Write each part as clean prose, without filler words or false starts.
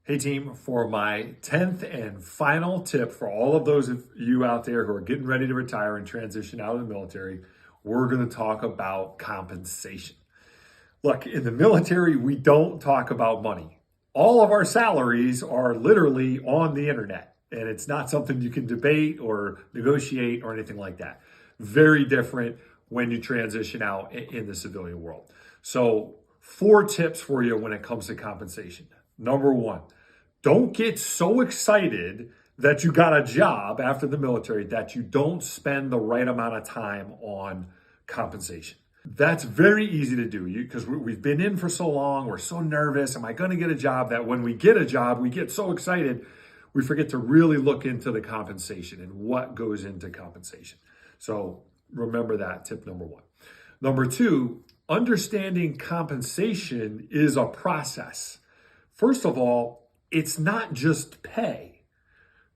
Hey team, for my 10th and final tip for all of those of you out there who are getting ready to retire and transition out of the military, we're going to talk about compensation. Look, in the military, we don't talk about money. All of our salaries are literally on the internet, and it's not something you can debate or negotiate or anything like that. Very different when you transition out in the civilian world. So, 4 tips for you when it comes to compensation. Number 1, don't get so excited that you got a job after the military that you don't spend the right amount of time on compensation. That's very easy to do because we've been in for so long. We're so nervous. Am I going to get a job? That when we get a job, we get so excited, we forget to really look into the compensation and what goes into compensation. So remember that, tip number 1. Number 2, understanding compensation is a process. First of all, it's not just pay.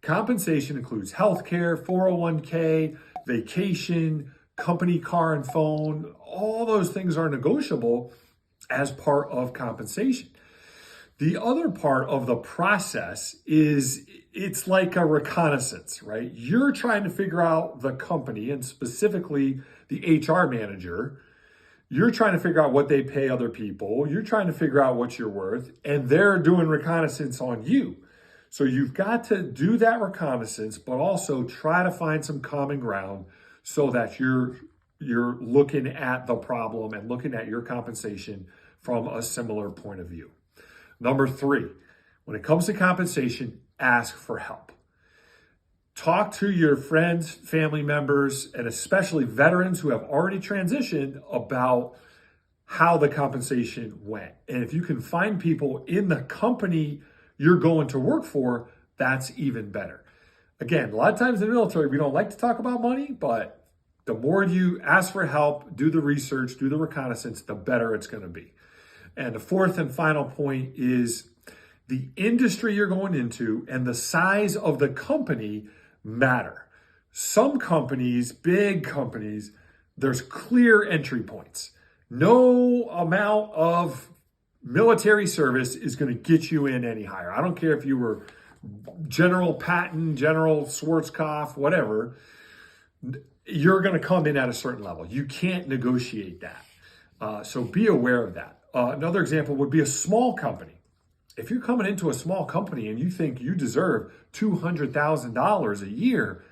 Compensation includes healthcare, 401k, vacation, company car and phone. All those things are negotiable as part of compensation. The other part of the process is it's like a reconnaissance, right? You're trying to figure out the company and specifically the HR manager. You're trying to figure out what they pay other people. You're trying to figure out what you're worth, and they're doing reconnaissance on you. So you've got to do that reconnaissance, but also try to find some common ground so that you're looking at the problem and looking at your compensation from a similar point of view. Number 3, when it comes to compensation, ask for help. Talk to your friends, family members, and especially veterans who have already transitioned about how the compensation went. And if you can find people in the company you're going to work for, that's even better. Again, a lot of times in the military, we don't like to talk about money, but the more you ask for help, do the research, do the reconnaissance, the better it's going to be. And the 4th and final point is the industry you're going into and the size of the company matter. Some companies, big companies, there's clear entry points. No amount of military service is going to get you in any higher. I don't care if you were General Patton, General Schwarzkopf, whatever. You're going to come in at a certain level. You can't negotiate that. So be aware of that. Another example would be a small company. If you're coming into a small company and you think you deserve $200,000 a year,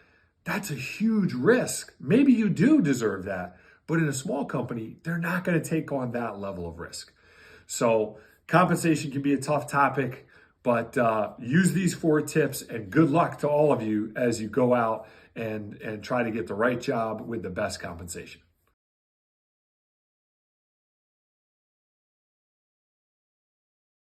that's a huge risk. Maybe you do deserve that, but in a small company, they're not going to take on that level of risk. So compensation can be a tough topic, but use these 4 tips and good luck to all of you as you go out and try to get the right job with the best compensation.